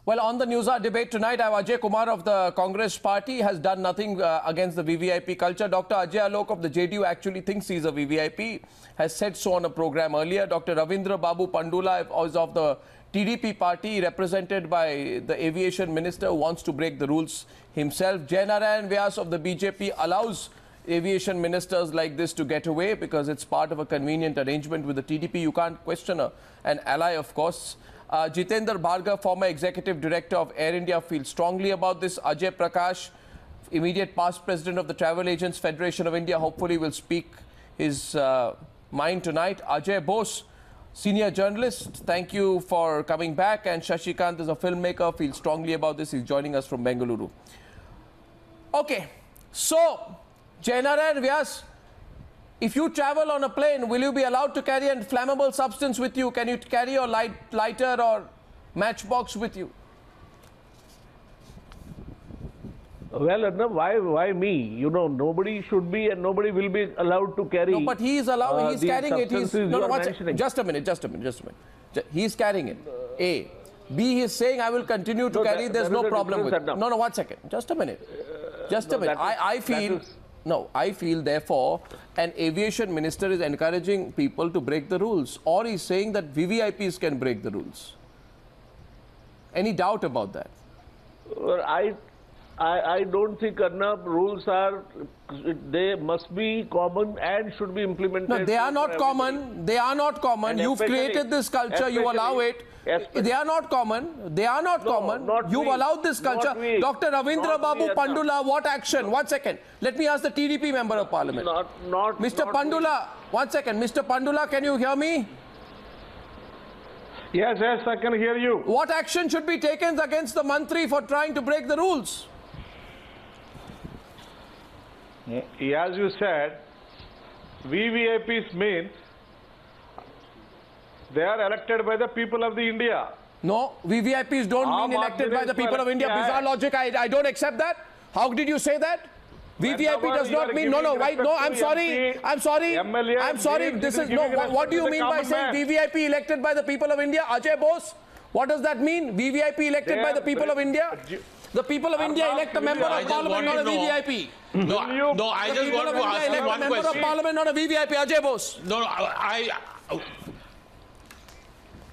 Well, on the Newshour debate tonight, Ajay Kumar of the Congress party has done nothing against the VVIP culture. Dr. Ajay Alok of the JDU actually thinks he's a VVIP, has said so on a program earlier. Dr. Ravindra Babu Pandula is of the TDP party, represented by the Aviation Minister, who wants to break the rules himself. Jai Narayan Vyas of the BJP allows aviation ministers like this to get away because it's part of a convenient arrangement with the TDP. You can't question an ally, of course. Jitendra Bhargava, former executive director of Air India, feels strongly about this. Ajay Prakash, immediate past president of the Travel Agents Federation of India, hopefully will speak his mind tonight. Ajay Bose, senior journalist, thank you for coming back. And Shashikant is a filmmaker, feels strongly about this. He's joining us from Bengaluru. Okay, so Jai Narayan Vyas, if you travel on a plane, will you be allowed to carry a flammable substance with you? Can you carry your lighter or matchbox with you? Well, Arnab, why me? You know, nobody should be and nobody will be allowed to carry. No, but he is allowed. He's carrying it. Just a minute. He's carrying it. A. B. He's saying, I will continue to carry. There's no problem with it. No, 1 second. Just a minute. I feel, therefore, an aviation minister is encouraging people to break the rules, or he's saying that VVIPs can break the rules. Any doubt about that? Well, I don't think, Arnab, rules are, they must be common and should be implemented. No, they are not common. They are not common. You've created this culture. You allow it. They are not common. They are not common. You've allowed this culture. Dr. Ravindra Babu Pandula, what action? 1 second. Let me ask the TDP member of parliament. Mr. Pandula, 1 second. Mr. Pandula, can you hear me? Yes, I can hear you. What action should be taken against the Mantri for trying to break the rules? As you said, VVIPs means they are elected by the people of the India. No, VVIPs don't mean elected by the people of India. Bizarre logic. I don't accept that. How did you say that? VVIP does not mean I'm sorry. This is no. What do you mean by saying VVIP elected by the people of India? Ajay Bose, what does that mean? VVIP elected by the people of India? The people of India elect a member of parliament, not a VVIP. No, I just want to ask you one question. Member of parliament, not a VVIP. Ajay Bose.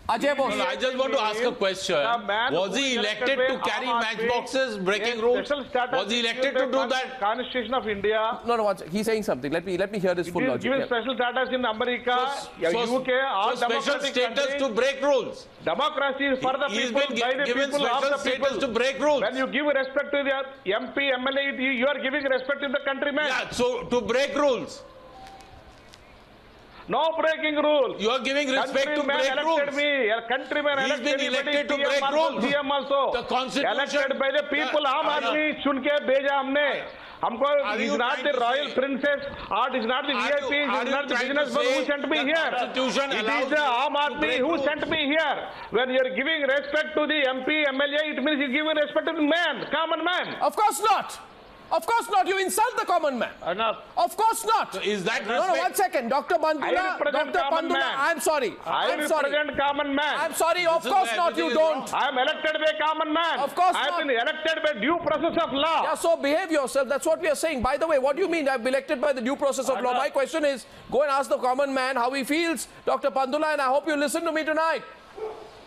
Ajay Bose. I just want to ask a question. Was he elected to carry matchboxes, breaking rules? Was he elected to do that? Constitution of India. No, he's saying something. Let me hear this full logic. Given special status in America, UK, all special status to break rules. Democracy is for the people, by the people, of the people. To break rules. When you give respect to the MP, MLA, you are giving respect to the countrymen. Yeah, so to break rules. No breaking rules. You are giving respect to break rules. A countryman elected been elected to break rules. CM also. The constitution elected by the people. आम आदमी चुन के भेजा हमने. हमको is not the royal princess, or it is not the VIP, it is not the businessman who sent me here. It is the आम आदमी who sent me here. When you are giving respect to the MP, MLA, it means you are giving respect to the man, common man. Of course not. Of course not. You insult the common man. Of course not. So is that respect? No, 1 second. Dr. Pandula, I'm sorry. I represent common man. I'm sorry. Of course not. You don't. I am elected by common man. Of course not. I have been elected by due process of law. Yeah, so behave yourself. That's what we are saying. By the way, what do you mean I've been elected by the due process of law? My question is, go and ask the common man how he feels, Dr. Pandula, and I hope you listen to me tonight.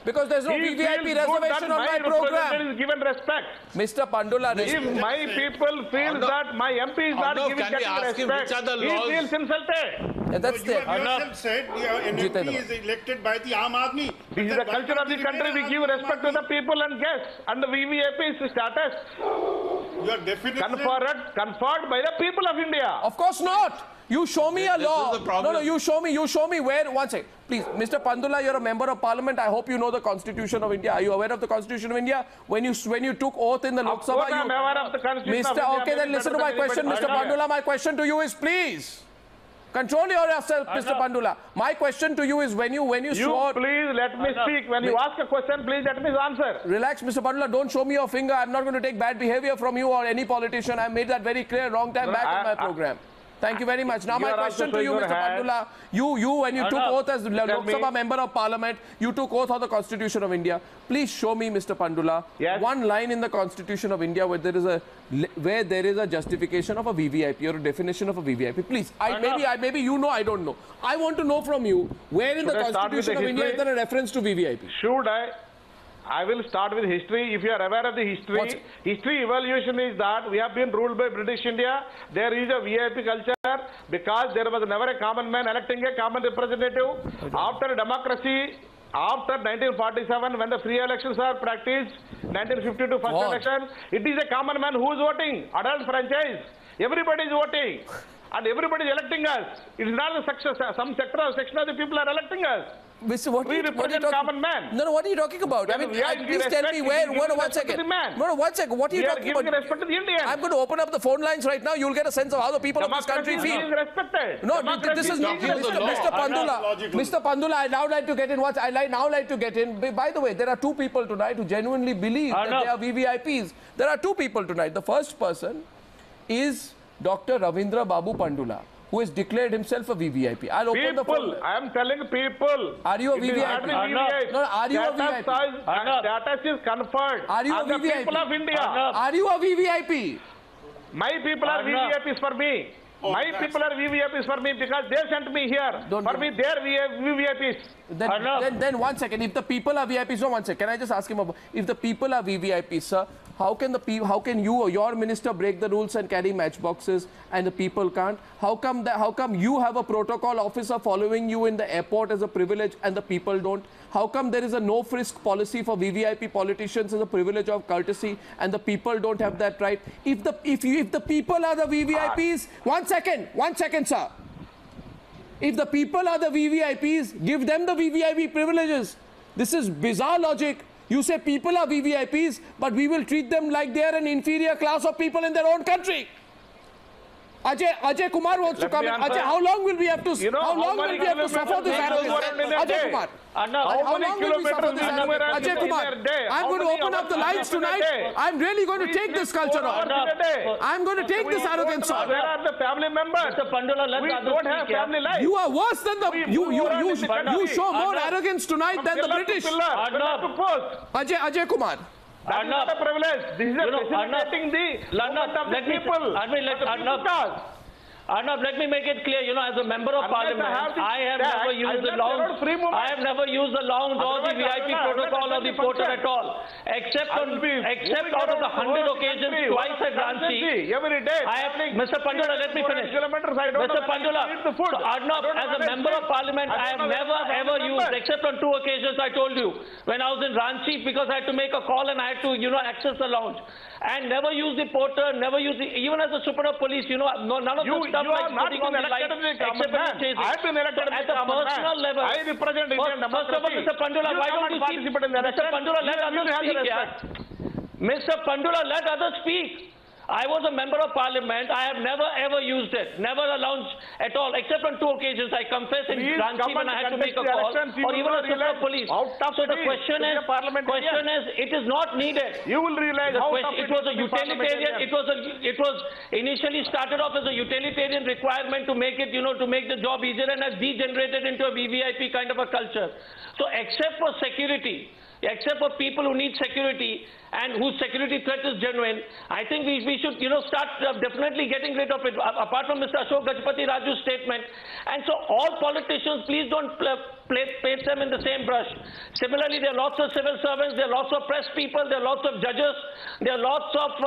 Because there's no VVIP reservation on my program. Is given respect. Mr. Pandula, if my people feel that my MP is not giving respect, he feels insulted. Yeah, that's there. You yourself said an MP is elected by the Aam Aadmi. This is the culture of the country. We give respect to the people and guests. And the VVIP status you are definitely conferred by the people of India. Of course not. You show me a law. No, you show me where. 1 second. Please, Mr. Pandula, you're a member of parliament. I hope you know the Constitution of India. Are you aware of the Constitution of India? When you took oath in the Lok Sabha, I'm aware of the Constitution of India. Okay, then listen to my question, Mr. Pandula. My question to you is, please, control yourself, Mr. Pandula. My question to you is, when you swore... Please let me speak. When you ask a question, please let me answer. Relax, Mr. Pandula. Don't show me your finger. I'm not going to take bad behavior from you or any politician. I made that very clear long time back in my program. Thank you very much. Now my question to you, Mr. Pandula, when you took oath as Lok Sabha Member of Parliament, you took oath on the Constitution of India. Please show me, Mr. Pandula, one line in the Constitution of India where there is a justification of a VVIP or a definition of a VVIP. Please, maybe you know, I don't know. I want to know from you where in the Constitution of India is there a reference to VVIP? Should I will start with history. If you are aware of the history, history evaluation is that we have been ruled by British India. There is a VIP culture because there was never a common man electing a common representative. After democracy, after 1947, when the free elections are practiced, 1952 first election, it is a common man who is voting. Adult franchise. Everybody is voting. And everybody is electing us. It is not some sector or section of the people are electing us. Mr. What we represent common man. No, what are you talking about? I mean, please tell me where. One second. No, 1 second. What are you talking about? Respect to the Indian. I'm going to open up the phone lines right now. You'll get a sense of how the people of this country feel. No, this is not Mr. Pandula. Mr. Pandula, I now like to get in. By the way, there are two people tonight who genuinely believe that they are VVIPs. There are two people tonight. The first person is Dr. Ravindra Babu Pandula, who has declared himself a VVIP. I'll open the phone. I am telling people. Are you a VVIP? No, are you a VVIP? Status is conferred. Are you a VVIP? The people of India. Are you a VVIP? My people are VVIPs for me. My people are VVIPs for me because they sent me here. For me, they are VVIPs. Then 1 second. If the people are VIPs, no, 1 second. Can I just ask him about, if the people are VVIPs, sir, how can you or your minister break the rules and carry matchboxes and the people can't? How come you have a protocol officer following you in the airport as a privilege and the people don't? How come there is a no frisk policy for VVIP politicians as a privilege of courtesy and the people don't have that right? If the people are the VVIPs, 1 second, sir. If the people are the VVIPs, give them the VVIP privileges. This is bizarre logic. You say people are VVIPs, but we will treat them like they are an inferior class of people in their own country. Ajay Kumar wants to come in. Ajay, how long will we have to suffer this arrogance? Ajay Kumar. How long will we suffer this arrogance? Ajay Kumar, I'm going to open up the lines tonight. I'm really going to take this culture off. I'm going to take this arrogance off. Where are the family members? Mr. Pandula, we don't have family life. You are worse than the... You show more arrogance tonight than the British. Ajay Kumar. That is not a privilege. This is facilitating the movement of the people. Arnab, let me make it clear, as a member of parliament, I have never used the lounge or the VIP protocol or the porter at all. Except out of the 100 occasions, twice at Ranchi. Every day. Mr. Pandula, let me finish. Mr. Pandula, so Arnab, as a member of parliament, I have never ever used, except on 2 occasions I told you, when I was in Ranchi because I had to make a call and I had to, access the lounge. And never use the porter, never use the, even as a super of police, none of the stuff like putting on the light, except when you're chasing. I've been elected at the personal level. I represent Indian democracy. First of all, Mr. Pandula, why don't you speak? Mr. Pandula, let others speak. Mr. Pandula, let others speak. I was a member of parliament. I have never ever used it. Never a lounge at all, except on 2 occasions. I confess in Ranchi when I had to make a call, or even a super police. So the question is, it is not needed. You will realize how tough it was a utilitarian. It was initially started off as a utilitarian requirement to make it, to make the job easier, and has degenerated into a VVIP kind of a culture. So except for security, except for people who need security and whose security threat is genuine, I think we should, start definitely getting rid of it, apart from Mr. Ashok Gajapathi Raju's statement. And so all politicians, please don't paint them in the same brush. Similarly, there are lots of civil servants, there are lots of press people, there are lots of judges, there are lots of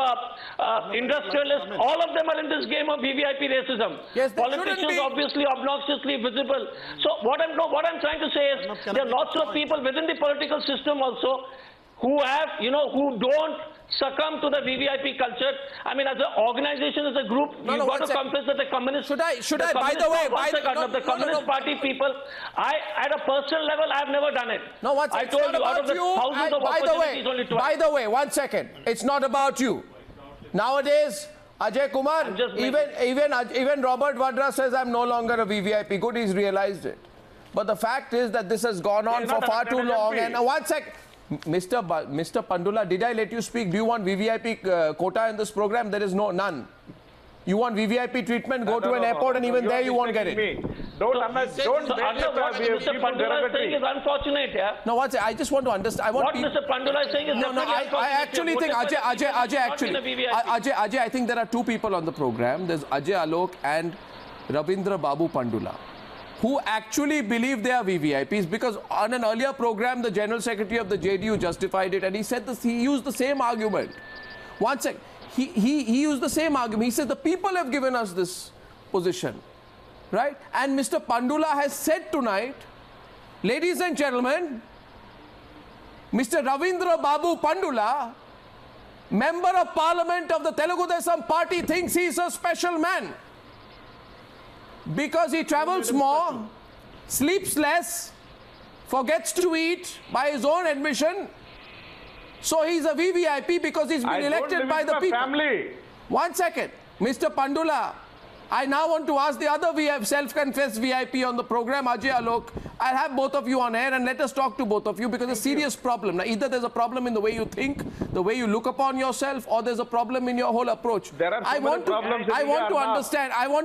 industrialists. All of them are in this game of VVIP racism. Yes, politicians obviously obnoxiously visible. So what I'm trying to say is there are lots of people within the political system also who have, who don't succumb to the VVIP culture. I mean, as an organization, as a group, you've got to confess that the communist... By the way, the Communist Party people, at a personal level, I've never done it. No, I told you, out of the thousands of opportunities, only twice. By the way, 1 second. It's not about you. Nowadays, Ajay Kumar, even Robert Vadra says I'm no longer a VVIP. Good, he's realized it. But the fact is that this has gone on for far too long. And 1 second. Mr. Pandula, did I let you speak? Do you want VVIP quota in this program? There is none. You want VVIP treatment, go to an airport and even there you won't get it. Don't what Mr. Pandula is saying is unfortunate, yeah? No, I just want to understand. What Mr. Pandula is saying is I actually think, Ajay, I think there are two people on the program. There's Ajay Alok and Ravindra Babu Pandula, who actually believe they are VVIPs, because on an earlier program, the General Secretary of the JDU justified it, and he said this, he used the same argument. One sec. He used the same argument. He said the people have given us this position, right? And Mr. Pandula has said tonight, ladies and gentlemen, Mr. Ravindra Babu Pandula, Member of Parliament of the Telugu Desam Party, thinks he's a special man because he travels more, sleeps less, forgets to eat by his own admission. So he's a VVIP because he's been elected by the people. Family. 1 second. Mr. Pandula, I now want to ask the other self-confessed VIP on the program, Ajay Alok. I'll have both of you on air and let us talk to both of you, because there's a serious problem. Now, either there's a problem in the way you think, the way you look upon yourself, or there's a problem in your whole approach. There are so many problems. I want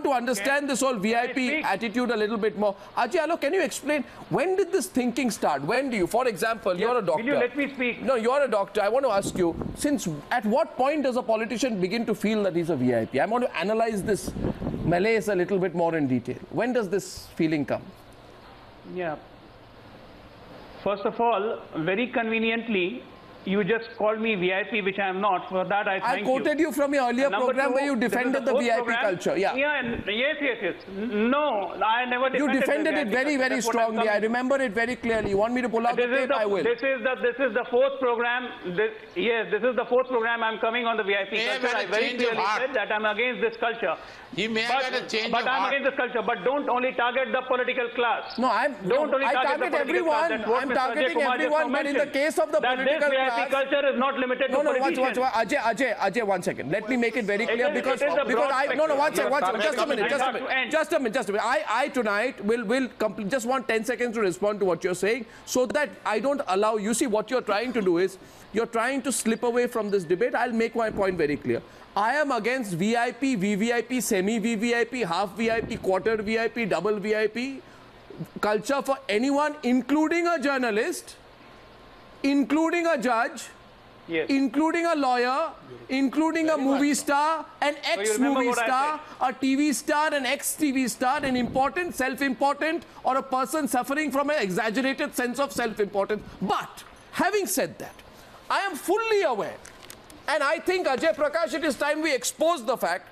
to understand this whole VIP attitude a little bit more. Ajay Alok, can you explain, when did this thinking start? When do you, for example, you're a doctor. Will you let me speak? No, you're a doctor. I want to ask you, at what point does a politician begin to feel that he's a VIP? I want to analyze this malaise a little bit more in detail. When does this feeling come? Yeah. First of all, very conveniently, you just called me VIP, which I am not. For that, I thank you. I quoted you from your earlier program where you defended the VIP culture. Yeah. Yes. No, I never defended. You defended it very, very strongly. I remember it very clearly. You want me to pull out the tape? I will. This is the fourth program. Yes, this is the fourth program I'm coming on the VIP culture. I very clearly said that I'm against this culture. He may have had a change but I'm against this culture. But don't only target the political class. No, I target everyone. I'm targeting everyone. But in the case of the political class, VIP culture is not limited to politicians. Ajay, 1 second. Let me make it very clear, because just a minute. I tonight will just want 10 seconds to respond to what you're saying, so that I don't allow, you see, what you're trying to do is, you're trying to slip away from this debate. I'll make my point very clear. I am against VIP, VVIP, semi-VVIP, half VIP, quarter VIP, double VIP culture for anyone, including a journalist, including a judge, yes, including a lawyer, including a movie star, an ex-movie star, a TV star, an ex-TV star, an important, self-important, or a person suffering from an exaggerated sense of self-importance. But having said that, I am fully aware, and I think, Ajay Prakash, it is time we expose the fact.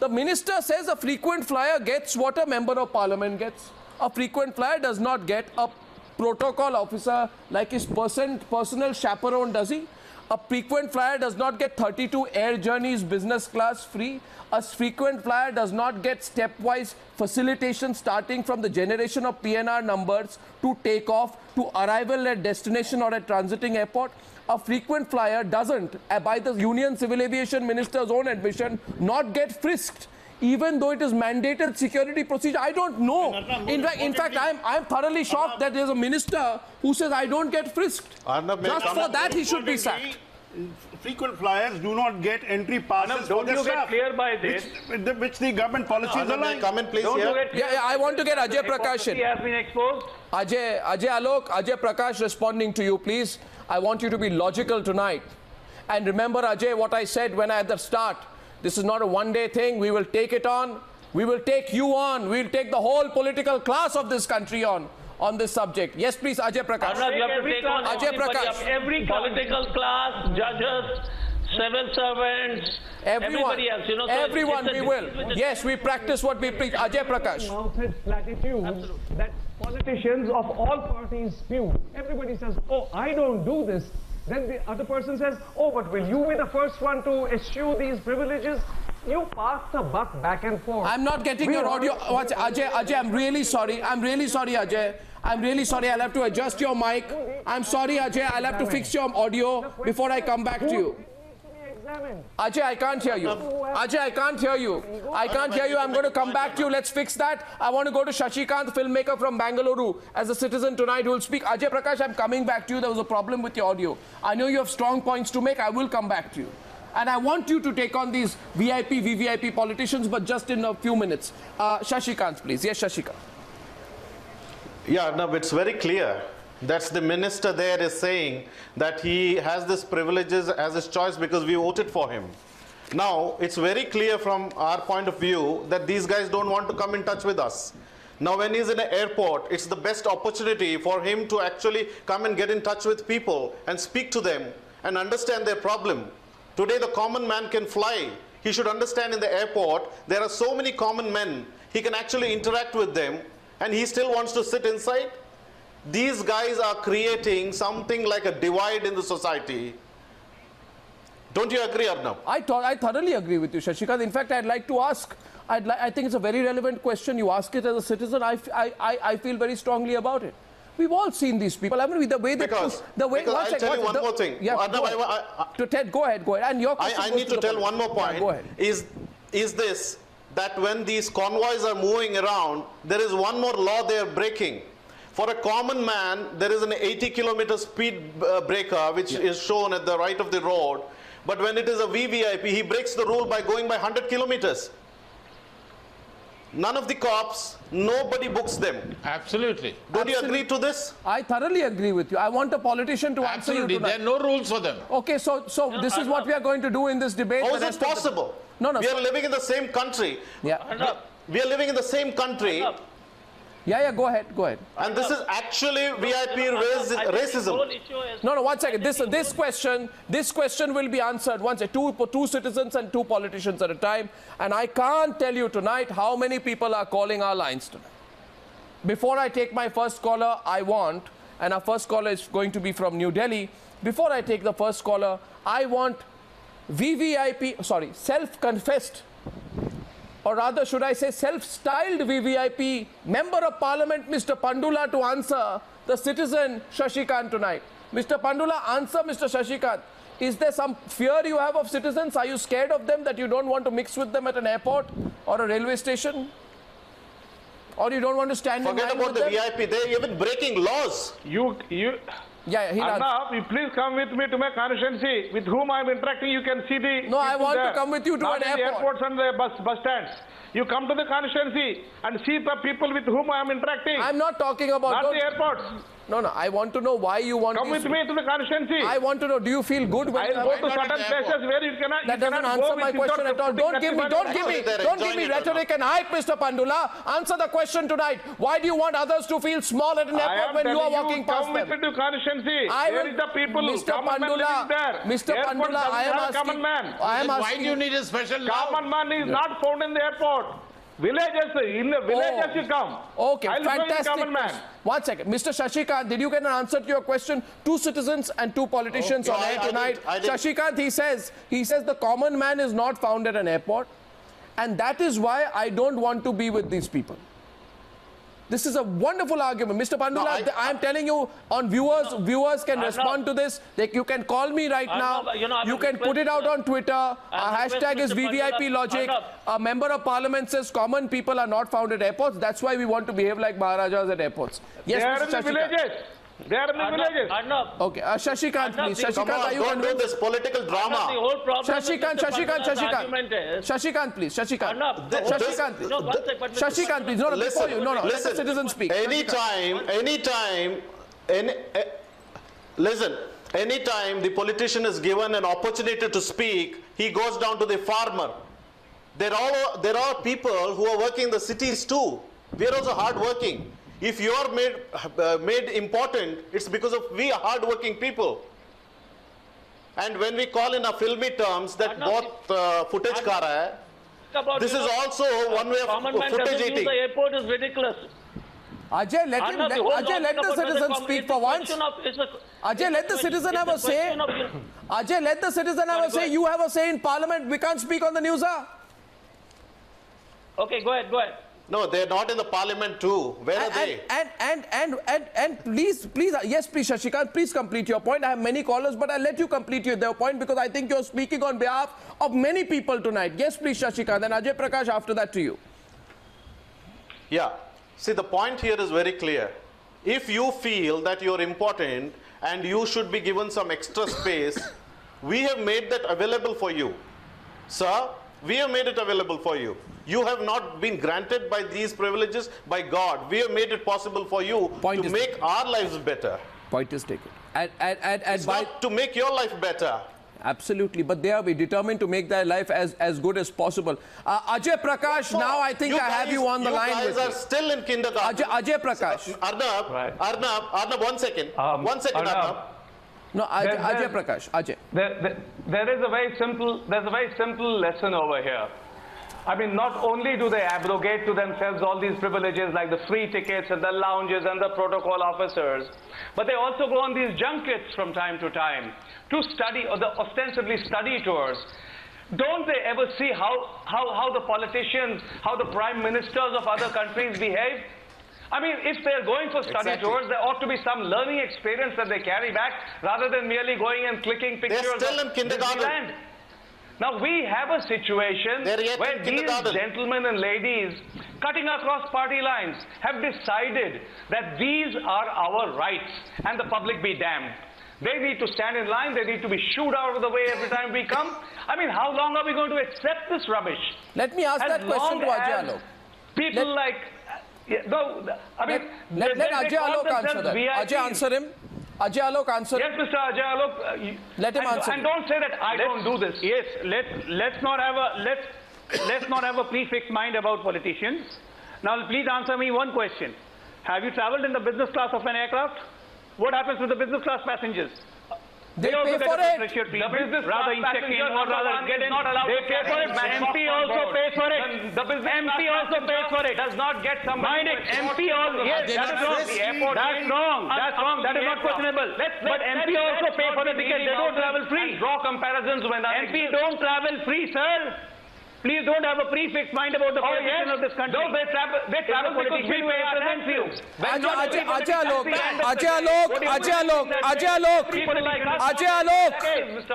The minister says a frequent flyer gets what a member of parliament gets. A frequent flyer does not get a protocol officer like his personal chaperone, does he? A frequent flyer does not get 32 air journeys business class free. A frequent flyer does not get stepwise facilitation starting from the generation of PNR numbers to takeoff to arrival at destination or at transiting airport. A frequent flyer doesn't, by the Union Civil Aviation Minister's own admission, not get frisked, even though it is mandated security procedure. I don't know. In fact, I'm thoroughly shocked that there's a minister who says I don't get frisked. Just for that, he should be sacked. Frequent flyers do not get entry passes. Don't you get clear by this? Which the government policy is allowing. Come in, please. Yeah, I want to get Ajay Prakash in. Has been exposed. Ajay Alok, Ajay Prakash responding to you, please. I want you to be logical tonight. And remember, Ajay, what I said when at the start. This is not a one-day thing. We will take it on. We will take you on. We will take the whole political class of this country on this subject. Yes, please, Ajay Prakash. You have to take on Ajay Prakash. Every political class, judges, civil servants, everybody else. Everyone, we will. Yes, we practice what we preach. Ajay Prakash. Platitudes that politicians of all parties spew. Everybody says, oh, I don't do this. Then the other person says, oh, but will you be the first one to eschew these privileges? You pass the buck back and forth. I'm not getting your audio. Ajay, I'm really sorry. I'm really sorry, Ajay. I'm really sorry. I'll have to adjust your mic. I'm sorry, Ajay. I'll have to fix your audio before I come back to you. Ajay, I can't hear you. Ajay, I can't hear you. I can't hear you. I'm going to come back to you. Let's fix that. I want to go to Shashikant, filmmaker from Bangalore, as a citizen tonight who will speak. Ajay Prakash, I'm coming back to you. There was a problem with your audio. I know you have strong points to make. I will come back to you. And I want you to take on these VIP, VVIP politicians, but just in a few minutes. Shashikant, please. Yes, Shashikant. Yeah, no, it's very clear. That's the minister there is saying that he has this privileges as his choice because we voted for him. Now, it's very clear from our point of view that these guys don't want to come in touch with us. Now, when he's in an airport, it's the best opportunity for him to actually come and get in touch with people and speak to them and understand their problem. Today, the common man can fly. He should understand in the airport, there are so many common men. He can actually interact with them, and he still wants to sit inside. These guys are creating something like a divide in the society. Don't you agree, Arnab? I thoroughly agree with you, Shashikant. In fact, I'd like to ask, I think it's a very relevant question. You ask it as a citizen. I feel very strongly about it. We've all seen these people. I mean, the way they... Because I'll tell you one more thing. Yeah, Ted, go ahead. And your question I need to tell one more point. Yeah, go ahead. Is this, that when these convoys are moving around, there is one more law they are breaking. For a common man, there is an 80-kilometer speed breaker, which is shown at the right of the road. But when it is a VVIP, he breaks the rule by going by 100 kilometers. None of the cops, nobody books them. Absolutely. Don't you agree to this? I thoroughly agree with you. I want a politician to answer you tonight. There are no rules for them. Okay, so this is what we are going to do in this debate. How is it possible? No. We are living in the same country. Yeah. We are living in the same country. Yeah, go ahead. And this is actually VIP racism. No, 1 second. This question will be answered once. Two citizens and two politicians at a time. And I can't tell you tonight how many people are calling our lines tonight. Before I take my first caller, and our first caller is going to be from New Delhi. Before I take the first caller, I want self-confessed, or rather should I say self-styled VVIP Member of Parliament Mr. Pandula to answer the citizen Shashikant tonight. Mr. Pandula, answer Mr. Shashikant. Is there some fear you have of citizens? Are you scared of them, that you don't want to mix with them at an airport or a railway station? Or you don't want to stand in line with them? Forget about the VIP, they're even breaking laws. Arnab, you please come with me to my constituency. With whom I am interacting, you can see the... No, I want to come with you to an airport. Airports and the bus stands. You come to the constituency and see the people with whom I am interacting. I'm not talking about... Not the airports. No, I want to know why you want... Come with me to the constituency. I want to know, do you feel good when... I'll go to certain places where you cannot... That doesn't answer my question at all. Don't give me rhetoric and hype, Mr. Pandula. Answer the question tonight. Why do you want others to feel small at an airport when you are walking past them? Come with me to constituency. Where is the people? Mr. Pandula, I am asking... Common man. Why do you need a special law? Common man is not found in the airport. Villages, in the villages you come. Okay, I'll fantastic. Common man. 1 second. Mr. Shashikant, did you get an answer to your question? Two citizens and two politicians on air tonight. I did. Shashikant, he says the common man is not found at an airport, and that is why I don't want to be with these people. This is a wonderful argument. Mr. Pandula, I am telling you, on viewers can respond to this. You can call me right now. You can put it out on Twitter. Our hashtag is VVIP Logic. A member of parliament says common people are not found at airports. That's why we want to behave like Maharajas at airports. Yes, they are in the villages. They are in the villages. Okay, Shashikant, please. Shashikant, are you don't do this political drama. Shashikant, please. Shashikant, please. No, before you. No, let the citizen speak. Anytime the politician is given an opportunity to speak, he goes down to the farmer. There are people who are working in the cities too. We are also hard working. If you are made important, it's because of we are hard-working people. And when we call in our filmy terms that both footage car hai, this is also one way of footage eating. The airport is ridiculous. Ajay, let the citizen speak for once. Ajay, let the citizen have a say. Ajay, let the citizen have a say. You have a say in parliament. We can't speak on the news. Okay, go ahead. No, they're not in the parliament too. Where are they? And please, yes, please, Shashikant, please complete your point. I have many callers, but I'll let you complete your point because I think you're speaking on behalf of many people tonight. Yes, please, Shashikant, and Ajay Prakash after that to you. Yeah. See, the point here is very clear. If you feel that you're important and you should be given some extra space, We have made that available for you. Sir, we have made it available for you. You have not been granted by these privileges by God. We have made it possible for you to make our lives better. Point is taken. It's not to make your life better. Absolutely, but they are determined to make their life as good as possible. Ajay Prakash, now I think I have you on the line with me. You guys are still in kindergarten. Ajay Prakash. Arnab, 1 second. 1 second, Arnab. No, Ajay Prakash, Ajay. There is a very simple lesson over here. I mean, not only do they abrogate to themselves all these privileges like the free tickets and the lounges and the protocol officers, but they also go on these junkets from time to time to study, or the ostensibly study tours. Don't they ever see how the politicians, how the prime ministers of other countries behave? I mean, if they're going for study tours, there ought to be some learning experience that they carry back rather than merely going and clicking pictures. They're still in kindergarten. Disneyland. Now, we have a situation where these gentlemen and ladies, cutting across party lines, have decided that these are our rights, and the public be damned. They need to stand in line. They need to be shooed out of the way every time we come. I mean, how long are we going to accept this rubbish? Let me ask that question to Ajay Alok. People like... let Ajay Alok answer that. Ajay, answer him. Ajay Alok, answer. Yes, Mr. Ajay Alok. Let him answer. And don't say that I don't do this. Yes, let's not have a prefixed mind about politicians. Now, please answer me one question. Have you traveled in the business class of an aircraft? What happens with the business class passengers? They pay for it. The business rather injecting or rather get in. They pay for it. MP also pays for it. The MP also pays for it. Does not get somebody. Mind it. MP also. Yes, that is wrong. That's wrong. That's wrong. That is not questionable. But MP also pay for the ticket. They don't travel free. Draw comparisons when MP don't travel free, sir. Please don't have a prefixed mind about the politician of this country. No, they travel because we represent you.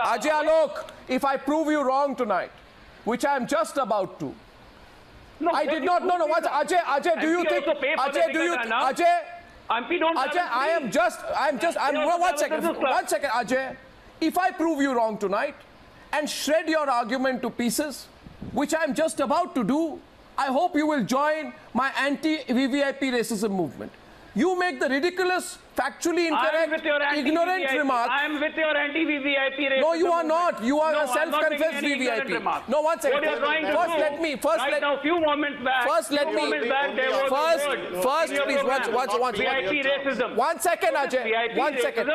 Ajay Alok, if I prove you wrong tonight, which I am just about to, no, I did not. No. What Ajay? Do you think? Ajay, One second, Ajay. If I prove you wrong tonight and shred your argument to pieces, which I am just about to do, I hope you will join my anti-VVIP racism movement. You make the ridiculous, factually incorrect, ignorant remark. I am with your anti-VVIP racism. No, you are not. You are a self-confessed VVIP. No, one second. What you are trying to do? Right now, few moments back. Please, VIP racism. 1 second, Ajay. 1 second.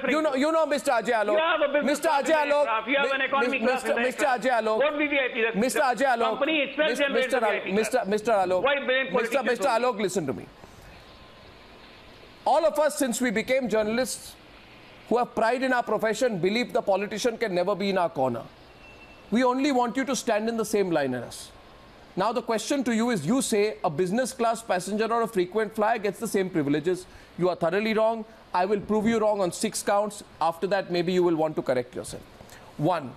You know, Mr. Ajay Alok. Mr. Ajay Alok. You have an economic class. Mr. Ajay Alok. What VVIP? Mr. Ajay Alok. Company itself generates Mr. Alok. Mr. Alok, listen to me. All of us, since we became journalists who have pride in our profession, believe the politician can never be in our corner. We only want you to stand in the same line as us. Now the question to you is, you say a business class passenger or a frequent flyer gets the same privileges. You are thoroughly wrong. I will prove you wrong on 6 counts. After that, maybe you will want to correct yourself. 1.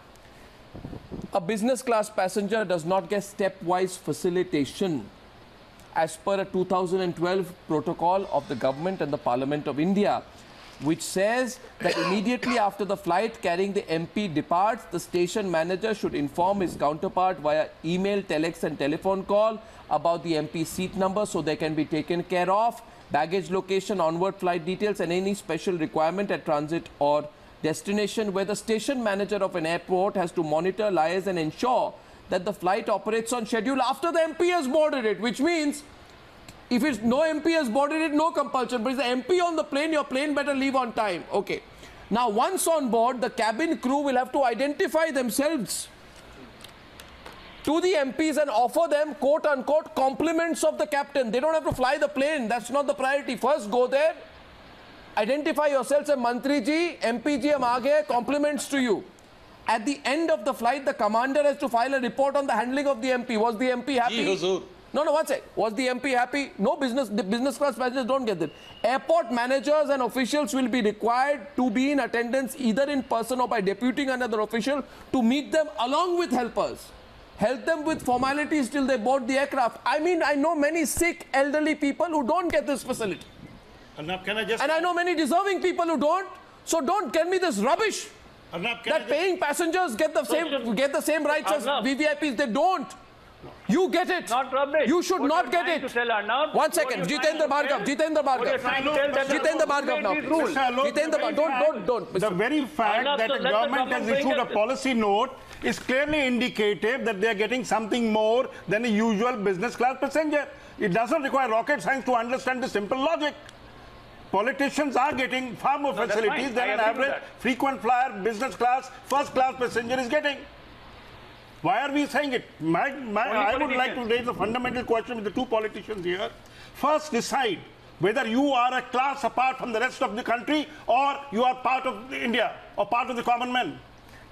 A business class passenger does not get stepwise facilitation as per a 2012 protocol of the government and the Parliament of India, which says that immediately after the flight carrying the MP departs, the station manager should inform his counterpart via email, telex and telephone call about the MP seat number so they can be taken care of, baggage location, onward flight details and any special requirement at transit or destination, where the station manager of an airport has to monitor, liaise and ensure that the flight operates on schedule after the MP has boarded it, which means if it's no MP has boarded it, no compulsion. But if the MP on the plane, your plane better leave on time. Okay. Now, once on board, the cabin crew will have to identify themselves to the MPs and offer them, quote unquote, compliments of the captain. They don't have to fly the plane. That's not the priority. First, go there, identify yourselves as Mantri ji, MP ji, hum aa gaye, compliments to you. At the end of the flight, the commander has to file a report on the handling of the MP. Was the MP happy? No, one sec. Was the MP happy? No, the business class passengers don't get that. Airport managers and officials will be required to be in attendance either in person or by deputing another official to meet them along with helpers. Help them with formalities till they board the aircraft. I mean, I know many sick elderly people who don't get this facility. Arnab, can I just... And I know many deserving people who don't. So don't tell me this rubbish. Arnab, that paying passengers get the same rights as VVIPs. They don't. You get it. Not rubbish. You should not get it. One second. Jitendra Bhargav. Jitendra Bhargav now. Jitendra Bhargav. Don't. The very fact that the government has issued a policy note is clearly indicative that they are getting something more than a usual business class passenger. It doesn't require rocket science to understand the simple logic. Politicians are getting far more facilities than an average frequent flyer, business class, first class passenger is getting. Why are we saying it? I would like to raise a fundamental question with the two politicians here. First, decide whether you are a class apart from the rest of the country or you are part of India or part of the common man.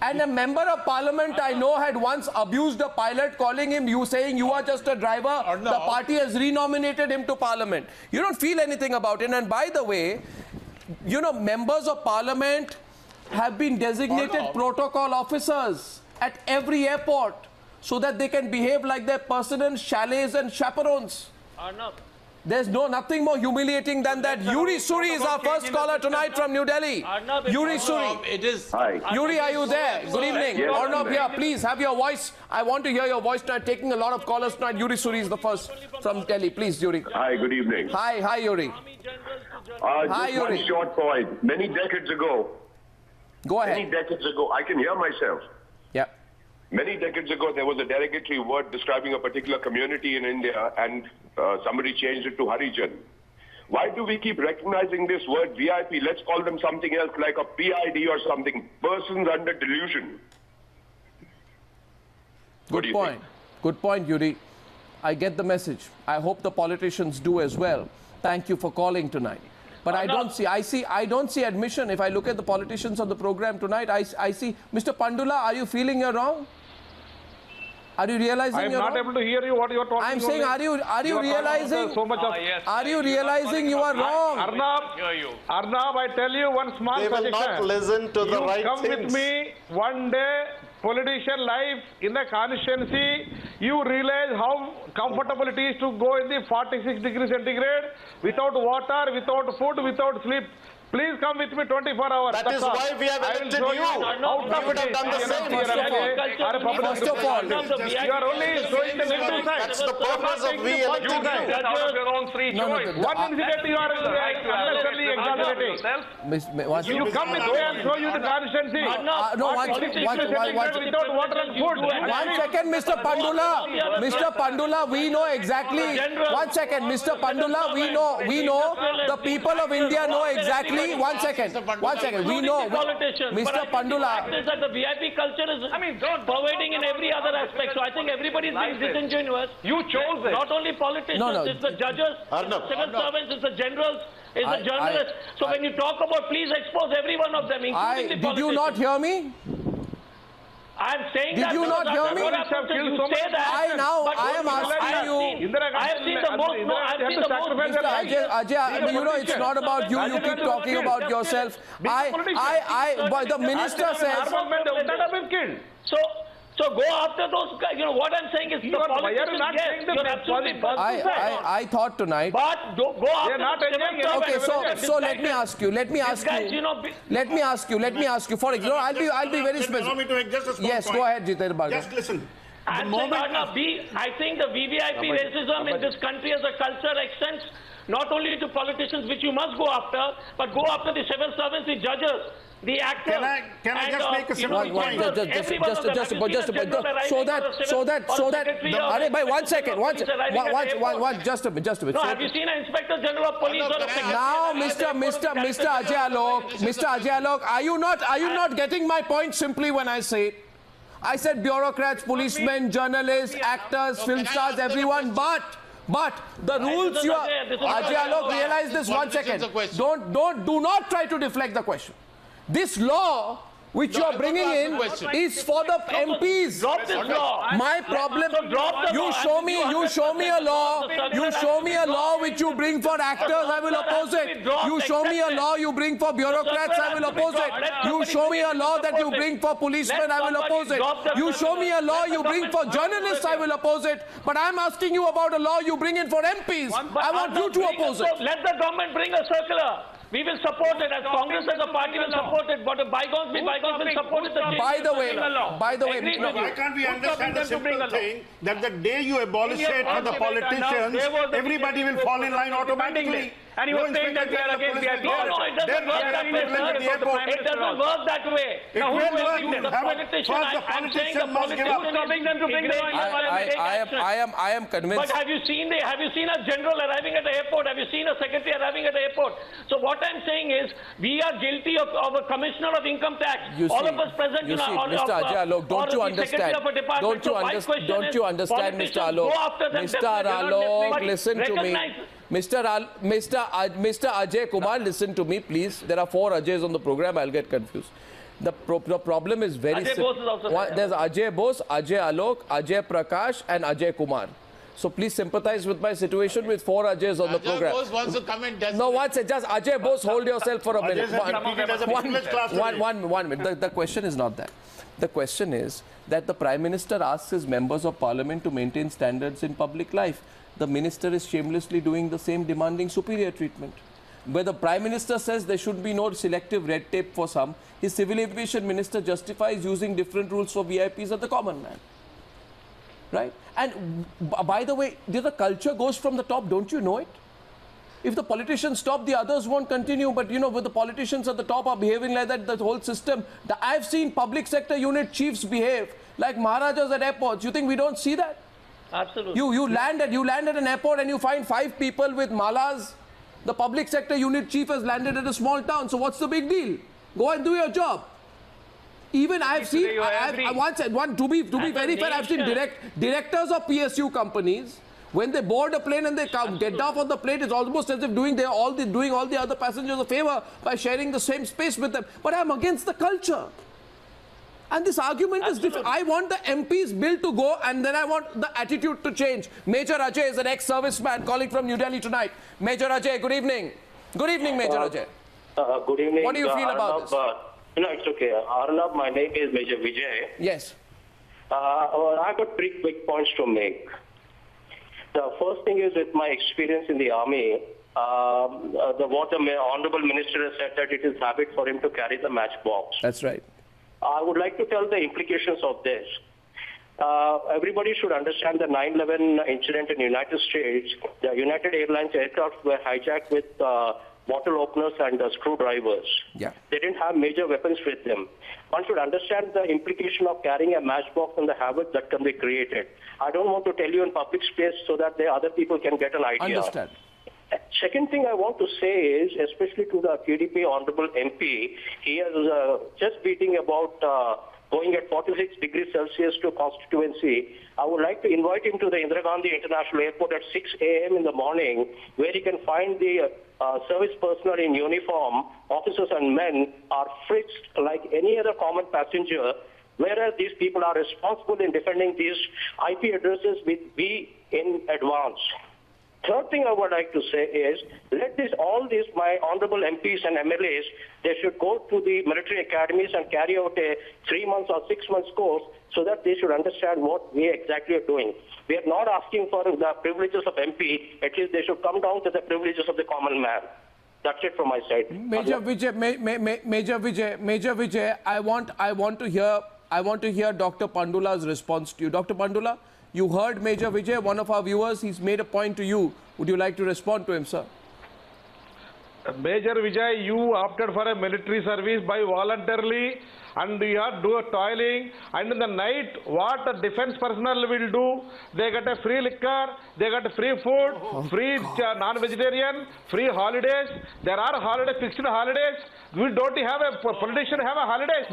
And a member of parliament I know had once abused a pilot, calling him, saying you are just a driver. The party has renominated him to parliament. You don't feel anything about it. And by the way, you know, members of parliament have been designated protocol officers at every airport so that they can behave like their personal chalets and chaperones. There's nothing more humiliating than that. Yuri Suri is our first caller tonight from New Delhi. Yuri Suri. Hi. Yuri, are you there? Good evening. Yes, Arnab here, please have your voice. I want to hear your voice tonight. Taking a lot of callers tonight. Yuri Suri is the first from Delhi. Please, Yuri. Hi, good evening. Hi, Yuri. Hi, Yuri. One short point. Many decades ago. Go ahead. Many decades ago, I can hear myself. Yeah. Many decades ago, there was a derogatory word describing a particular community in India, and somebody changed it to Harijan. Why do we keep recognizing this word VIP? Let's call them something else, like a PID or something. Persons under delusion. Good point. Good point, Yuri. I get the message. I hope the politicians do as well. Thank you for calling tonight. But I don't see admission. If I look at the politicians on the program tonight, I see, Mr. Pandula, are you feeling you're wrong? Are you realizing you're wrong? I'm not able to hear you what you're talking about. I'm saying, are you realizing? So much of, are you realizing you are wrong? Arnab, I tell you one small suggestion. They will not listen to the right things. You come with me one day, politician life in the constituency, you realize how comfortable it is to go in the 46 degrees centigrade without water, without food, without sleep. Please come with me 24 hours. That is why we have elected you. We would have done the same. First of all, you are only showing the negative side. That's the purpose of we elected you. That's out of your own free choice. One incident you are unnecessarily exaggerating. You come with me and show you the consistency. Without water and food. 1 second, Mr. Pandula. Mr. Pandula, we know exactly. 1 second, Mr. Pandula, we know. The people of India know exactly. 1 second. We know. Mr. Pandula. That the VIP culture is pervading in every other aspect. So I think everybody is being disingenuous. You chose it. Not only politicians, it's the judges, it's the civil servants, it's the generals, it's the journalists. So when you talk about, please expose every one of them, including the politicians. Did you not hear me? I'm saying Did you not hear me? You say that. I am asking you. I have seen the most. Ajay, you know, it's not about you. You keep talking about yourself. The minister says. So go after those guys. You know what I'm saying is the politicians. Yes, you're absolutely I thought tonight. But go after. Okay, so let me ask you. Let me ask you. For example, I'll be very specific. Yes, go ahead, Jitendra Bhargav. Just listen. I think the VVIP racism in this country as a culture extends not only to politicians, which you must go after, but go after the civil servants, the judges, the actors. Can I just make a simple point? So that. By 1 second. Just a bit. No, have you seen an Inspector General of Police or a secretary? Now, Mr. Ajay Alok, are you not getting my point simply when I say it? I said bureaucrats, policemen, journalists, actors, film stars, everyone, but the rules you are... Ajay Alok, realize this 1 second. Do not try to deflect the question. This law which you are bringing in is for the MPs. Drop this law. My problem, you show me a law which you bring for actors, I will oppose it. You show me a law you bring for bureaucrats, I will oppose it. You show me a law that you bring for policemen, I will oppose it. You show me a law you bring for journalists, I will oppose it. But I'm asking you about a law you bring in for MPs. I want you to oppose it. Let the government bring a circular. We will support it, as Congress as a party will support it, but bygones be bygones, will support it. By the way, why can't we understand the simple thing that the day you abolish it for the politicians, everybody will fall in line automatically? And you were saying that we are against VIP. No, it doesn't work that way, sir. It doesn't work that way. It will work. The politician must give up. I am convinced. But have you seen a general arriving at the airport? Have you seen a secretary arriving at the airport? So what I'm saying is, we are guilty of a commissioner of income tax. All of us present in our Mr. Ajay Alok, don't you understand? Don't you understand, Mr. Alok? Mr. Alok, listen to me. Mr. Ajay Kumar, listen to me, please. There are 4 Ajays on the program. I'll get confused. The problem is very simple. There's Ajay Bose, Ajay Alok, Ajay Prakash, and Ajay Kumar. So please sympathize with my situation with 4 Ajays on the program. Ajay Bose wants to come in. No, just Ajay Bose, hold yourself for a minute. One minute. The question is not that. The question is that the Prime Minister asks his members of Parliament to maintain standards in public life. The Minister is shamelessly doing the same, demanding superior treatment. Where the Prime Minister says there should be no selective red tape for some, his Civil Aviation Minister justifies using different rules for VIPs and the common man. Right? And by the way, the culture goes from the top, don't you know it? If the politicians stop, the others won't continue. But you know, with the politicians at the top are behaving like that, the whole system. I've seen public sector unit chiefs behave like Maharajas at airports. You think we don't see that? Absolutely. You land at an airport and you find 5 people with malas. The public sector unit chief has landed at a small town. So what's the big deal? Go and do your job. Even I've seen, to be very fair, I've seen directors of PSU companies. When they board a plane and they get down from the plane, it's almost as if doing all the other passengers a favor by sharing the same space with them. But I'm against the culture. And this argument is different. I want the MP's bill to go, and then I want the attitude to change. Major Ajay is an ex-serviceman calling from New Delhi tonight. Major Ajay, good evening. Good evening, Major Ajay. Good evening. What do you feel about this? No, it's okay. Arnab, my name is Major Vijay. Yes. I've got 3 quick points to make. The first thing is, with my experience in the army, what the Honorable Minister has said, that it is habit for him to carry the matchbox. That's right. I would like to tell the implications of this. Everybody should understand the 9/11 incident in the United States. The United Airlines aircraft were hijacked with bottle openers and screwdrivers. Yeah. They didn't have major weapons with them. One should understand the implication of carrying a matchbox and the havoc that can be created. I don't want to tell you in public space so that the other people can get an idea. Understand. Second thing I want to say is, especially to the TDP Honorable MP, he is just beating about going at 46 degrees Celsius to constituency. I would like to invite him to the Indira Gandhi International Airport at 6 a.m. in the morning, where he can find the service personnel in uniform, officers and men, are frisked like any other common passenger, whereas these people are responsible in defending these IP addresses with B in advance. Third thing I would like to say is, all these my honorable MPs and MLAs, they should go to the military academies and carry out a 3 months or 6 months course so that they should understand what we exactly are doing. We are not asking for the privileges of MP. At least they should come down to the privileges of the common man. That's it from my side. Major Vijay, I want to hear Dr. Pandula's response to you. Dr. Pandula, you heard Major Vijay, one of our viewers. He's made a point to you. Would you like to respond to him, sir? Major Vijay, you opted for a military service by voluntarily, and you have to do a toiling. And in the night, what the defense personnel will do? They get a free liquor, they get free food, free non-vegetarian, free holidays. There are holidays, fixed holidays. We don't have a politician have a holidays.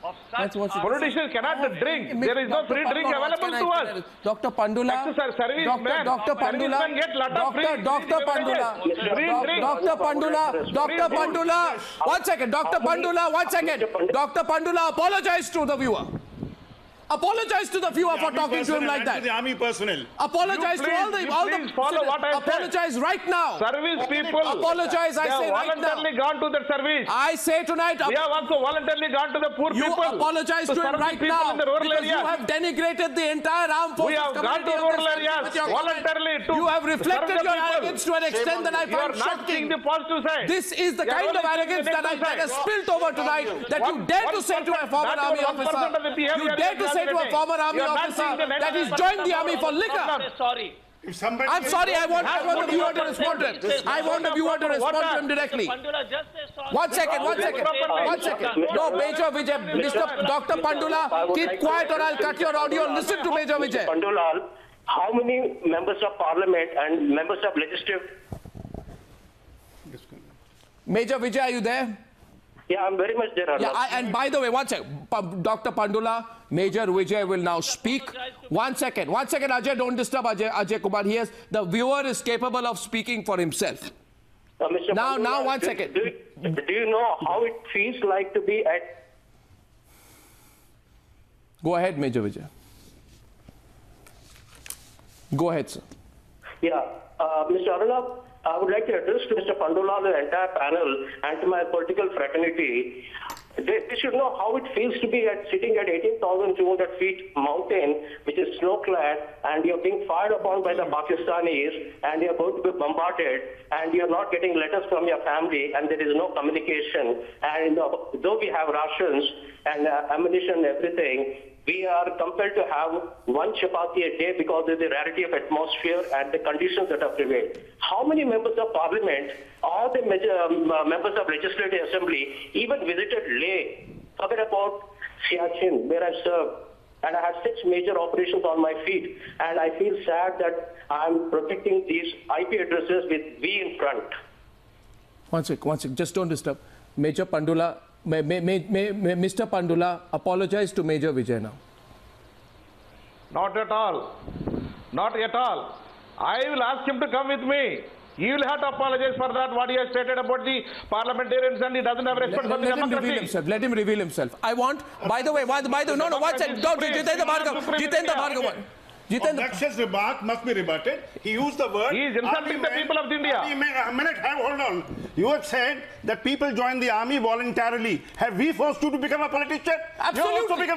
Politicians cannot drink. There is no free drink available to us. Dr. Pandula, Dr. Pandula, Dr. Pandula, 1 second, Dr. Pandula, 1 second. Dr. Pandula, apologize to the viewer. Apologize to the viewer for talking to him like that. The army personnel. Apologize to all the follow what I apologize said. right now. Service people. Apologize, I say right now. voluntarily gone to the service. I say tonight. We have also voluntarily gone to the poor you people. You apologize to him right now in the rural because areas. you have denigrated the entire armed forces. We have gone to rural areas voluntarily to you have reflected your arrogance to an extent that I find shocking. The positive side. This is the kind of arrogance that has spilt over tonight. That you dare to say to a former army officer. You dare to say to a former army officer that he's joined the army for liquor. Sorry. I'm sorry, I want the viewer to respond to him. I want the viewer to respond to him directly. 1 second. No, Major Vijay, Mr. Dr. Pandula, keep quiet or I'll cut your audio. Listen to Major Vijay. Pandula, how many members of parliament and members of legislative? Major Vijay, are you there? Yeah, I'm very much there. Yeah, and by the way, 1 second. Dr. Pandula, Major Vijay will now speak. 1 second, Ajay, don't disturb Ajay Kumar. The viewer is capable of speaking for himself. Mr. Now, Pandula, 1 second. Do you know how it feels like to be at... Go ahead, Major Vijay. Go ahead, sir. Yeah, Mr. Aruna, I would like to address to Mr. Pandula, the entire panel, and to my political fraternity. They should know how it feels to be sitting at 18,200 feet mountain, which is snow-clad, and you're being fired upon by the Pakistanis, and you're going to be bombarded, and you're not getting letters from your family, and there is no communication. And though we have rations and ammunition and everything, we are compelled to have 1 chapati a day because of the rarity of atmosphere and the conditions that have prevailed. How many members of parliament or the members of legislative assembly even visited Leh? Forget about Siachen, where I served. And I had 6 major operations on my feet. And I feel sad that I'm protecting these IP addresses with V in front. 1 second. Just don't disturb. Major Pandula, Mr. Pandula, apologize to Major Vijay now. Not at all. Not at all. I will ask him to come with me. He will have to apologize for that, what he has stated about the parliamentarians, and he doesn't have respect for the democracy. Let him reveal himself. I want, by the way, no, 1 second. Don't, Jitendra Bhargav. Obnoxious remark must be rebutted. He used the word. He is insulting the people of India. A minute, hold on. You have said that people join the army voluntarily. Have we forced you to become a politician? Absolutely.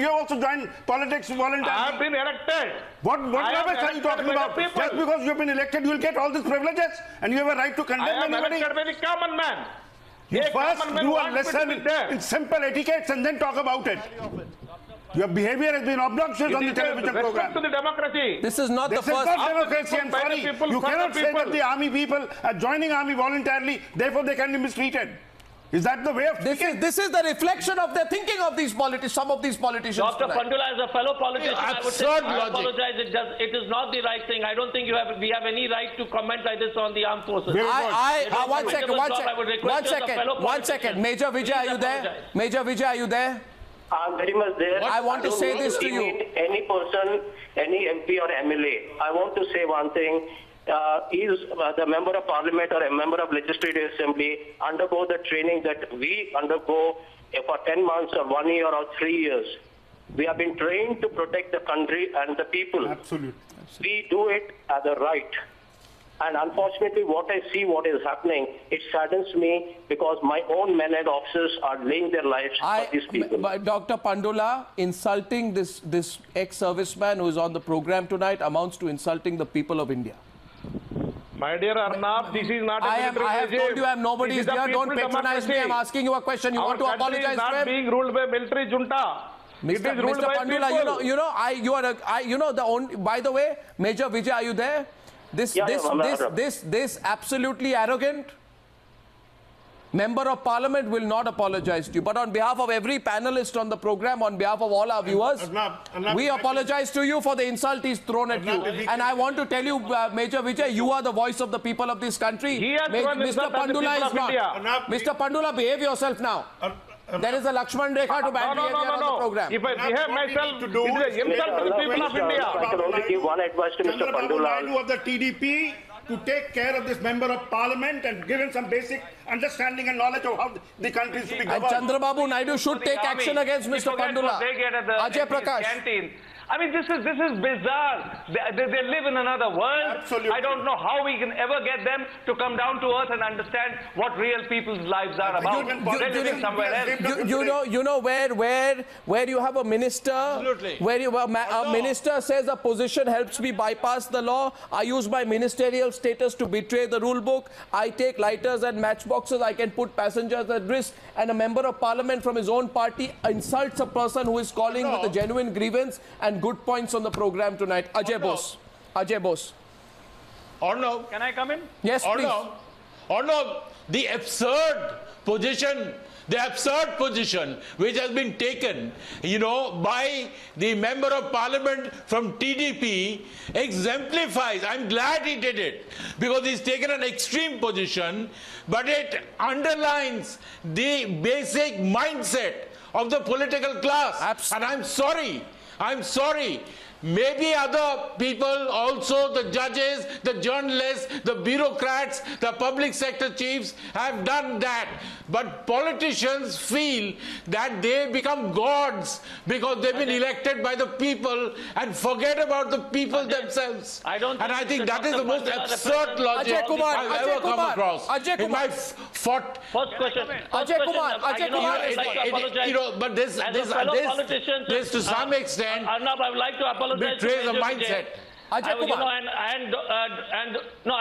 You also joined politics voluntarily. I have been elected. What rubbish are you talking about? Just because you have been elected, you will get all these privileges and you have a right to condemn anybody? I am elected by the common man. You first do a lesson in simple etiquettes and then talk about it. Your behavior has been obnoxious on the television program. To the democracy. This is not the first. This is not democracy, I'm sorry. You cannot say that the army people are joining army voluntarily, therefore they can be mistreated. Is that the way of thinking? This is the reflection of the thinking of these politicians, some of these politicians. Dr. Pandula, as a fellow politician, I would say, I apologize. It is not the right thing. I don't think we have any right to comment like this on the armed forces. 1 second. Major Vijay, are you there? Major Vijay, are you there? I'm very much there. I want to say this to you. Any person, any MP or MLA, I want to say one thing. Is the member of parliament or a member of legislative assembly undergo the training that we undergo for 10 months or 1 year or 3 years? We have been trained to protect the country and the people. Absolutely. We do it as a right. And unfortunately, what I see, what is happening, it saddens me because my own men and officers are laying their lives for these people. Dr. Pandula, insulting this ex-serviceman who is on the program tonight amounts to insulting the people of India. My dear Arnab, this is not a military I have told you I am nobody's here. Don't patronize me. I am asking you a question. You want to apologize to him? Not being ruled by military junta. Mr. Pandula, by the way, Major Vijay, are you there? This absolutely arrogant member of parliament will not apologize to you. But on behalf of every panelist on the program, on behalf of all our viewers, we apologize to you for the insult he's thrown at you. And I want to tell you, Major Vijay, you are the voice of the people of this country. Mr. Pandula is not. Mr. Pandula, behave yourself now. There is a Lakshman Rekha to ban behavior on the program. If I behave myself, it is an insult to the people of India. I can only give one advice to Mr. Pandula. Of the TDP to take care of this member of parliament and give him some basic understanding and knowledge of how the country is to be governed. And Chandrababu Naidu should take action against Mr. Pandula. They get at the Ajay Prakash. canteen. I mean, this is bizarre. They live in another world. Absolutely. I don't know how we can ever get them to come down to earth and understand what real people's lives are about. They're living somewhere else. You know where you have a minister, where you a minister says a position helps me bypass the law. I use my ministerial status to betray the rule book. I take lighters and matchboxes. I can put passengers at risk. And a member of parliament from his own party insults a person who is calling with a genuine grievance and good points on the program tonight. Ajay Bose. Ajay Bose. Arnav. Can I come in? Yes, please. Arnav, the absurd position which has been taken, by the member of parliament from TDP exemplifies. I'm glad he did it because he's taken an extreme position, but it underlines the basic mindset of the political class. And I'm sorry. Maybe other people also, the judges, the journalists, the bureaucrats, the public sector chiefs have done that. But politicians feel that they become gods because they've been elected by the people and forget about the people themselves. And I think that is the most absurd logic I've ever come across. In my First question. Ajay Kumar. But this to some extent Arnab, I would like to apologize. Betrays a mindset. I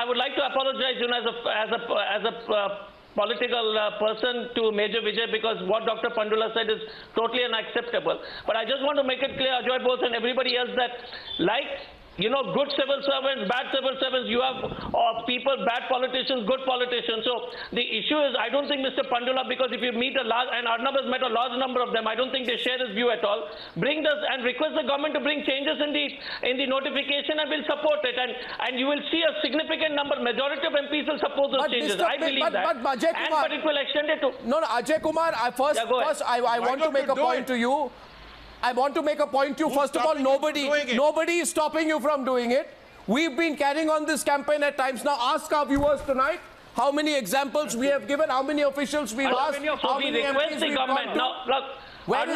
would like to apologize as a political person to Major Vijay because what Dr. Pandula said is totally unacceptable. But I just want to make it clear, Ajay Bose and everybody else, that good civil servants, bad civil servants, you have people, bad politicians, good politicians. So the issue is, I don't think Mr. Pandula, because if you meet and Arnab has met a large number of them, I don't think they share his view at all. Bring this and request the government to bring changes in the notification and we'll support it. And you will see a significant number, majority of MPs will support those changes. I believe that. But it will extend it to... No, Ajay Kumar, I want to make a point to you. I want to make a point to you. First of all, nobody is stopping you from doing it. We've been carrying on this campaign at times. Now ask our viewers tonight how many examples we have given, how many officials we've asked, how many MPs we've gone to. Now, look, we are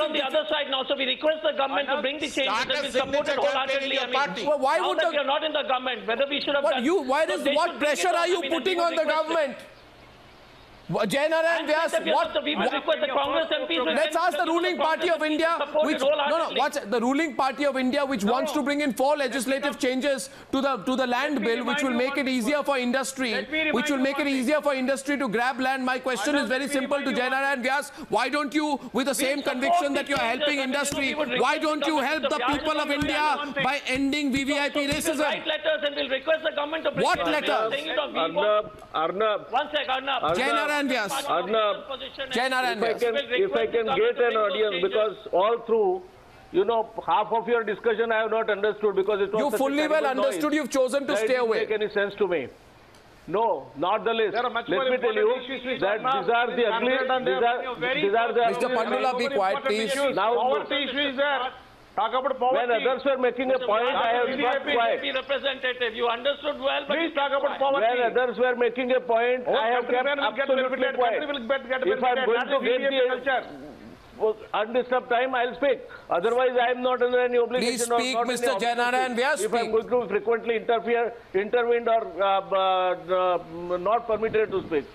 on the other side now, so we request the government to bring the changes and we support it wholeheartedly. Why would we are not in the government, whether we should have what pressure are you putting on the government? Jain and Vyas, let's ask the ruling party of India, the ruling party of India which wants to bring in 4 legislative changes to the land bill, which will make it easier for industry, to grab land. My question is very simple to Jain and Vyas. Why don't you, with the same conviction that you are helping industry, why don't you help the people of India by ending VVIP racism? Write letters and we'll request the government to bring what letters? Arnab. One sec, Arnab. If I can get an audience, because all through, half of your discussion I have not understood because it was you fully well understood. Noise. You've chosen to stay away. It doesn't make any sense to me. No, not the list. Let me tell you that these are the ugly. Mr. Pandula, be quiet, please. Now, issue is there. Talk about poverty. When others were making a point, I have got quiet. Representative, you understood well, but please talk about poverty. When others were making a point, I have kept absolutely quiet. If I am going to get the undisturbed time, I will speak. Otherwise, I am not under any obligation. Please speak, Mr. Janara, and Vyas. If I am going to frequently intervened or not permitted to speak.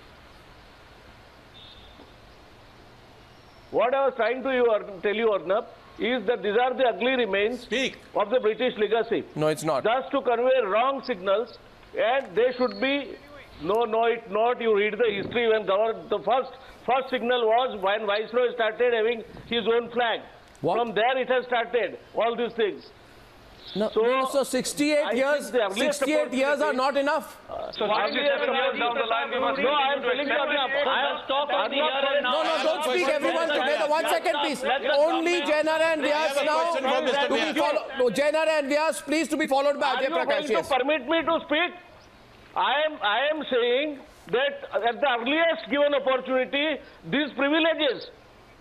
What I was trying to tell you, Arnab, is that these are the ugly remains of the British legacy. No, it's not. Just to convey wrong signals, and they should be, no, it's not. You read the history when the first signal was when Viceroy started having his own flag. What? From there it has started, all these things. No, so 68 years are not enough. So 67 years down the line, we must... No, I am telling you, No, don't speak everyone together. 1 second, please. Only Jainara and Vyas now to be followed. No, Jainara and Vyas, please, to be followed by Ajay Prakash. Are you going to permit me to speak? I am saying that at the earliest given opportunity, these privileges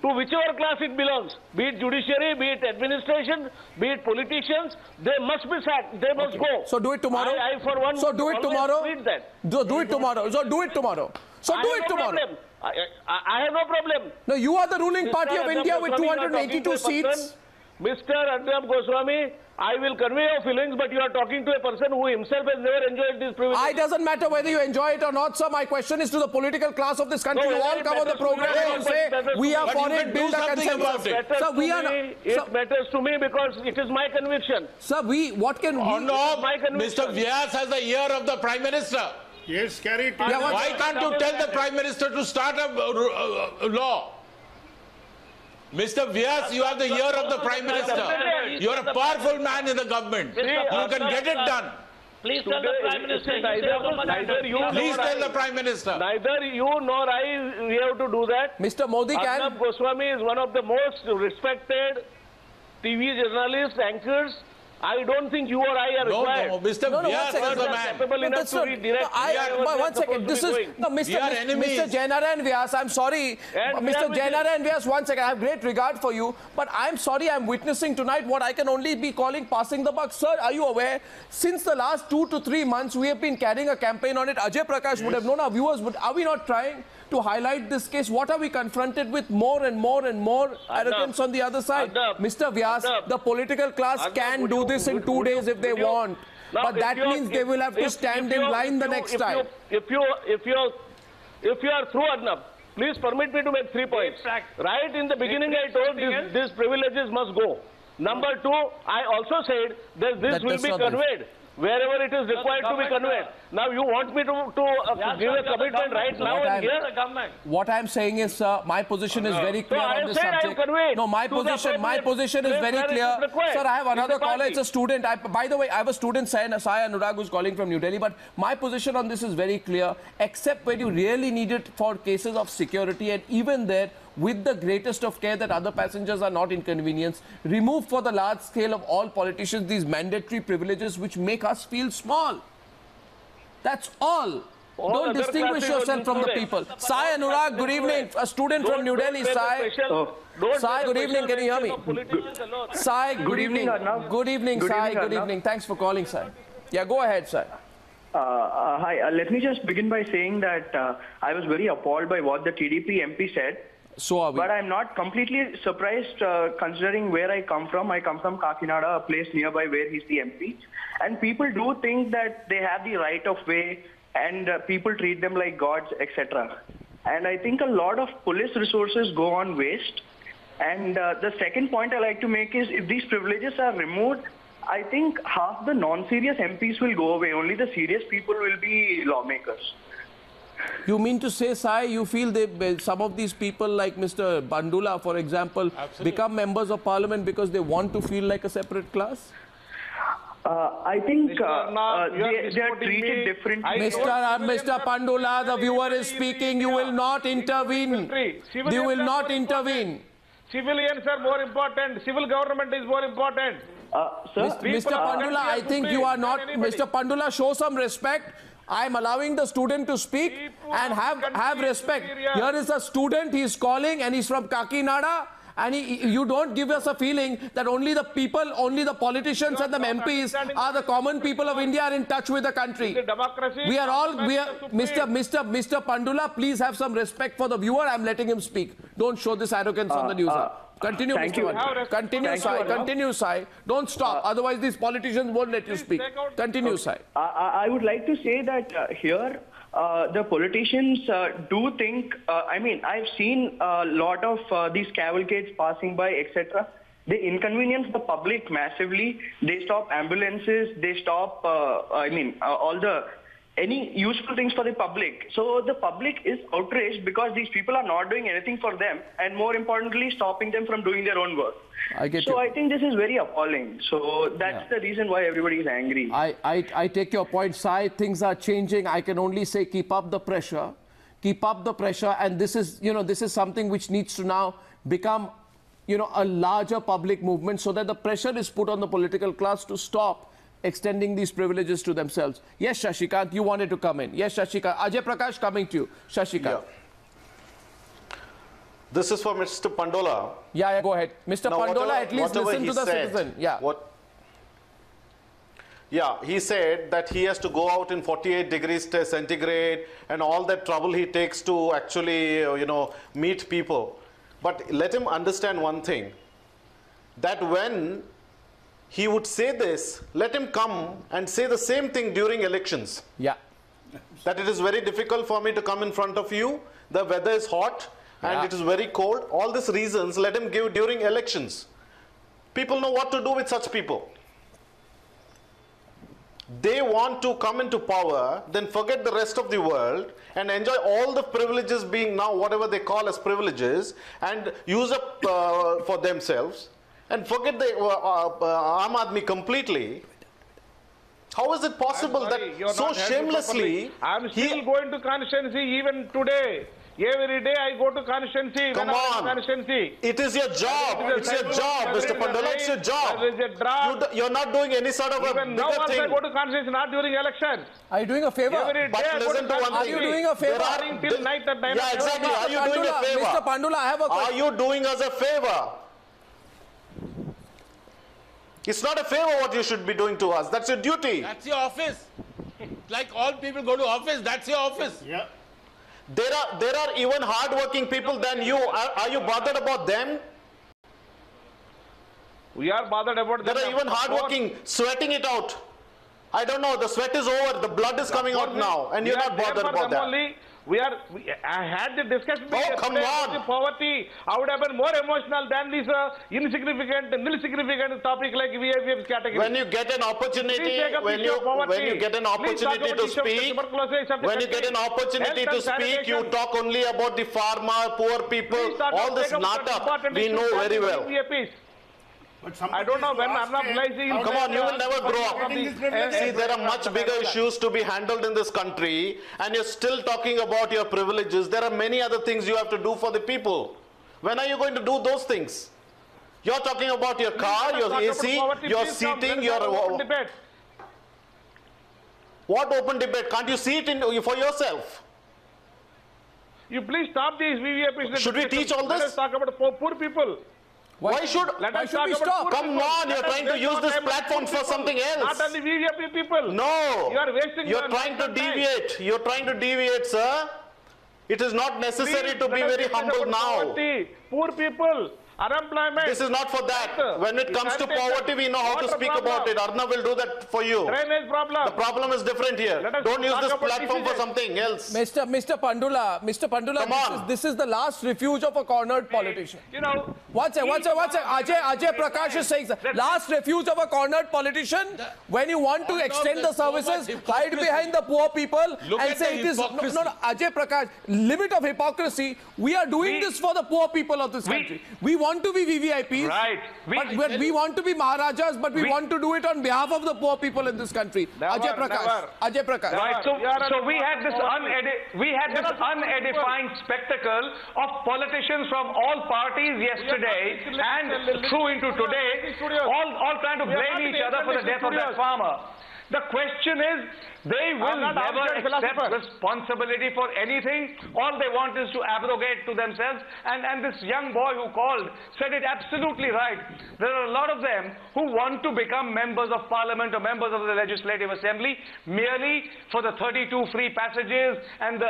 to whichever class it belongs, be it judiciary, be it administration, be it politicians, they must be sacked. They must go. So do it tomorrow. I for one, so do it tomorrow. That. Do it tomorrow. So do it tomorrow. So do it tomorrow. I have no problem. No, you are the ruling party of India with 282 seats. Mr. Arnab Goswami, I will convey your feelings, but you are talking to a person who himself has never enjoyed this privilege. It doesn't matter whether you enjoy it or not, sir. My question is to the political class of this country. No, you all come on the program and say, we are for it, build a consensus. Sir, it matters to me because it is my conviction. Sir, what can we... Mr. Vyas has the ear of the Prime Minister. Yes, carry it. Why can't you tell the Prime Minister to start a law? Mr. Vyas, you have the ear of the Prime Minister. You are a powerful man in the government. You can get it done. Please tell the Prime Minister. Please tell the Prime Minister. Neither you nor I we have to do that. Mr. Modi can... Arnab Goswami is one of the most respected TV journalists, anchors. I don't think you or I are required. No, Mr. Vyas is the man. Capable enough to read direct. One second. This is Mr. Jainara and Vyas. I'm sorry, Mr. Jainara and Vyas. One second. I have great regard for you, but I'm sorry. I'm witnessing tonight what I can only be calling passing the buck. Sir, are you aware? Since the last 2 to 3 months, we have been carrying a campaign on it. Ajay Prakash would have known, our viewers would. Are we not trying to highlight this case? What are we confronted with? More and more and more arrogance on the other side. Mr. Vyas, the political class can do this in 2 days if they want. But that means they will have to stand in line the next time. If you are through, Arnab, please permit me to make 3 points. Right in the beginning, I told these privileges must go. Number 2, I also said that this will be conveyed wherever it is required to be conveyed. Now you want me to give a commitment right now and here? What I'm saying is, sir, my position is very clear on this subject. No, my position is very clear. Sir, I have another caller. It's a student. By the way, I have a student, Sai Anurag, who's calling from New Delhi. But my position on this is very clear, except when you really need it for cases of security, and even there, with the greatest of care that other passengers are not inconvenienced, remove for the large scale of all politicians these mandatory privileges which make us feel small. That's all. Don't distinguish yourself from the people. Sai Anurag, good evening. A student from New Delhi, Sai. Sai, good evening. Can you hear me? Sai, good evening. Good evening, Sai. Good evening. Thanks for calling, Sai. Yeah, go ahead, Sai. Hi, let me just begin by saying that I was very appalled by what the TDP MP said. So are we. But I'm not completely surprised considering where I come from. I come from Kakinada, a place nearby where he's the MP. And people do think that they have the right of way and people treat them like gods, etc. And I think a lot of police resources go on waste. And the second point I like to make is if these privileges are removed, I think half the non-serious MPs will go away. Only the serious people will be lawmakers. You mean to say, Sai, you feel some of these people like Mr. Bandula, for example, become members of parliament because they want to feel like a separate class? I think they are treated differently. Mr. Pandula, the viewer is speaking. You will not intervene. You will not intervene. Civilians are more important. Civil government is more important. Mr. Pandula, I think you are not. Mr. Pandula, show some respect. I am allowing the student to speak and have respect. Here is a student, he is calling and he's from Kakinada, and you don't give us a feeling that only the people, only the politicians and the MPs are the common people of India are in touch with the country. We are all, Mr. Pandula, please have some respect for the viewer. I am letting him speak. Don't show this arrogance on the news. Continue, Mr. Pandula. Continue, Sai. Continue, Sai. Don't stop. Otherwise, these politicians won't let you speak. Continue, Sai. I would like to say that here, the politicians do think, I mean, I've seen a lot of these cavalcades passing by, etc. They inconvenience the public massively. They stop ambulances. They stop, any useful things for the public. So the public is outraged because these people are not doing anything for them and more importantly stopping them from doing their own work. I think this is very appalling. So that's the reason why everybody is angry. I take your point, Sai. Things are changing. I can only say keep up the pressure. Keep up the pressure, and this is something which needs to now become a larger public movement so that the pressure is put on the political class to stop extending these privileges to themselves. Yes, Shashikant, you wanted to come in. Yes, Shashikant. Ajay Prakash, coming to you. Shashikant. Yeah. This is for Mr. Pandola. Yeah, go ahead. Mr. Now, Pandola, at least listen to the citizen. Yeah. Yeah, he said that he has to go out in 48 degrees centigrade and all that trouble he takes to actually, meet people. But let him understand one thing, that when he would say this, let him come and say the same thing during elections. Yeah. That it is very difficult for me to come in front of you, the weather is hot and it is very cold. All these reasons, let him give during elections. People know what to do with such people. They want to come into power, then forget the rest of the world and enjoy all the privileges being now whatever they call as privileges and use up for themselves and forget the Aam Aadmi completely. How is it possible that so shamelessly... I'm still going to constituency even today. Every day I go to constituency. Come on. Constituency. It is your job. It's your job, Mr. Pandola. It's your job. There is a draft. You're not doing any sort of even a now bigger thing. I go to constituency, not during election. Are you doing a favor? Every day I go to constituency. Are you doing a favor? Till night at 9 Yeah, exactly. Are you doing a favor? Mr. Pandula, I have a question. Are you doing us a favor? It's not a favor what you should be doing to us. That's your duty. That's your office. Like all people go to office, that's your office. Yeah. There are even hard-working people than you. Are you bothered about them? We are bothered about them. There are even hard-working, sweating it out. I don't know, the sweat is over, the blood is coming out now, and you're not bothered about that. I had the discussion come on. The poverty. I would have been more emotional than this insignificant topic like VIP's category. When you get an opportunity, when you get an opportunity to speak, you talk only about the farmer, poor people, all this nata, we know very well. I don't know when Arnab Laisi... Come on, you will never grow up. See, there are much bigger issues to be handled in this country, and you're still talking about your privileges. There are many other things you have to do for the people. When are you going to do those things? You're talking about your car, your AC, your seating, your... What open debate? Can't you see it for yourself? You please stop these VVIPs. Should we teach all this? Let us talk about poor people. Why should we stop? Come on, you're trying to use this platform for something else. Not only VVIP people. No. You are wasting You're trying to deviate. You're trying to deviate, sir. It is not necessary to be very humble now. Poor people. Unemployment. This is not for that. When it comes to poverty, we know how to speak about it. Arnab will do that for you. Drainage problem. The problem is different here. Don't use this platform for something else. Mr. Pandula, this is the last refuge of a cornered politician. What's it? Ajay Prakash is saying, last refuge of a cornered politician. When you want to extend the services, hide behind the poor people and say it is... No, Ajay Prakash, limit of hypocrisy. We are doing this for the poor people of this country. We want to be VVIPs, right? We want to be Maharajas, but we want to do it on behalf of the poor people in this country. Ajay Prakash. Right. So we had this unedifying spectacle of politicians from all parties yesterday and through into today, all trying to blame each other for the death of that farmer. The question is, they will never accept responsibility for anything. All they want is to abrogate to themselves. And this young boy who called said it absolutely right. There are a lot of them who want to become members of parliament or members of the legislative assembly merely for the 32 free passages and the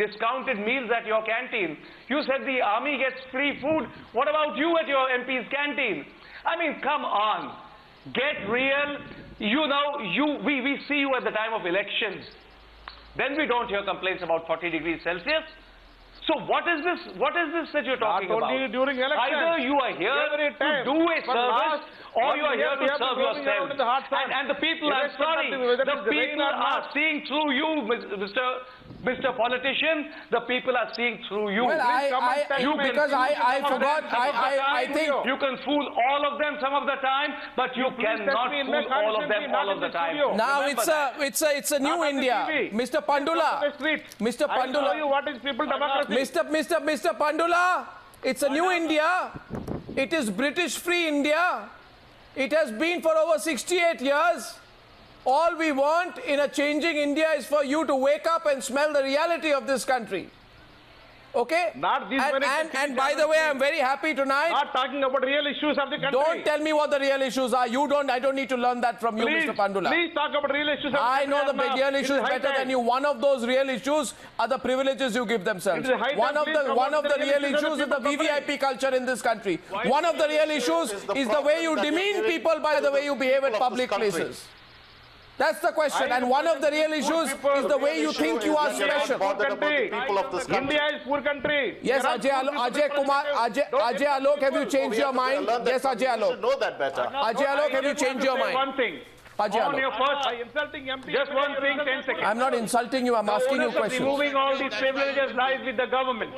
discounted meals at your canteen. You said the army gets free food. What about you at your MP's canteen? I mean, come on. Get real. We see you at the time of elections. Then we don't hear complaints about 40 degrees Celsius. So what is this that you're talking about? Only during elections. Either you are here to do a service or you are here to serve yourself. And the people, I'm sorry, the people are seeing through you, Mr. Politician. The people are seeing through you. Well, I think you can fool all of them some of the time, but you cannot fool all of them all of the time. Now it's a new India, Mr. Pandula. Mr. Pandula, what is people democracy? Mr. Pandula, it's a new India. It is British free India. It has been for over 68 years. All we want in a changing India is for you to wake up and smell the reality of this country. Okay? Not these and by the way, I'm very happy tonight. Not talking about real issues of the country. Don't tell me what the real issues are. I don't need to learn that from you, Mr. Pandula. Please talk about real issues of the country. I know the real issues better than you. One of those real issues are the privileges you give themselves. One of the real issues is the VVIP culture in this country. One of the real issues is the way you demean people by the way you behave at public places. That's the question. And one of the real issues is the way you think you are special. India is poor country. Yes, Ajay Alok, have you changed your mind? Yes, Ajay Alok. You know that better. Ajay Alok, have you changed your mind? One thing. On your first, insulting MP. Just one thing, 10 seconds. I'm not insulting you. I'm asking you questions. Removing all these privileges lies with the government.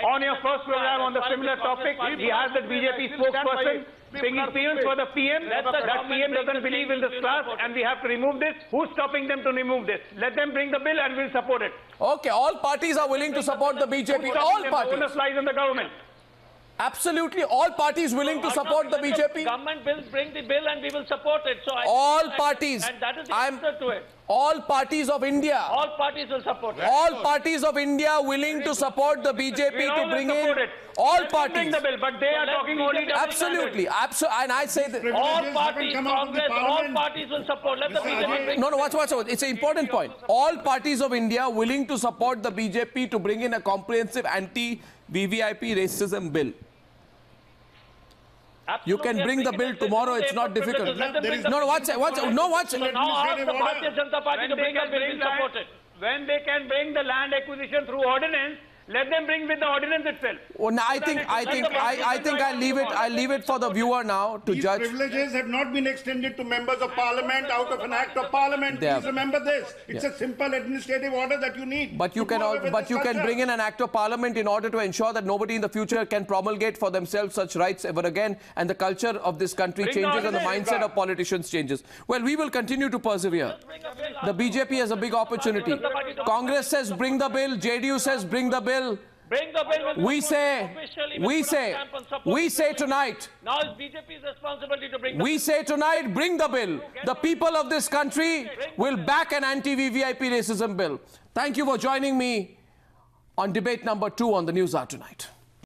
On your first program on the similar topic, he has the BJP spokesperson saying experience for the PM. That PM doesn't believe in this class and we have to remove this. Who's stopping them to remove this? Let them bring the bill and we'll support it. Okay, all parties are willing to support the BJP. All parties. The onus lies in the government. Absolutely, all parties willing to support the BJP. Government will bring the bill and we will support it. So all parties. And that is the answer to it. All parties of India. All parties will support it. All parties of India willing to support the BJP to bring in. All parties. Bring the bill, but they are talking only. Absolutely, and I say that all parties, Congress, all parties will support. Let the BJP bring. No, watch. It's an important point. All parties of India willing to support the BJP to bring in a comprehensive anti-VVIP racism bill. Absolutely. You can bring the bill tomorrow. It's not difficult. No, watch. So now ask the Bharatiya Janata Party to bring a bill and support it. When they can bring the land acquisition through ordinance, let them bring with the ordinance itself. Oh, no, I think I'll leave it for the viewer now to judge. These privileges have not been extended to members of parliament out of an act of parliament. Please remember this. It's a simple administrative order that you need. But you can bring in an act of parliament in order to ensure that nobody in the future can promulgate for themselves such rights ever again, and the culture of this country changes and the mindset of politicians changes. Well, we will continue to persevere. The BJP has a big opportunity. Congress says bring the bill. JDU says bring the bill. Bring the bill. We say tonight. Now it's BJP's responsibility to bring the We say tonight, bring the bill. The people of this country will back an anti-VVIP racism bill. Thank you for joining me on debate number 2 on the Newshour Tonight.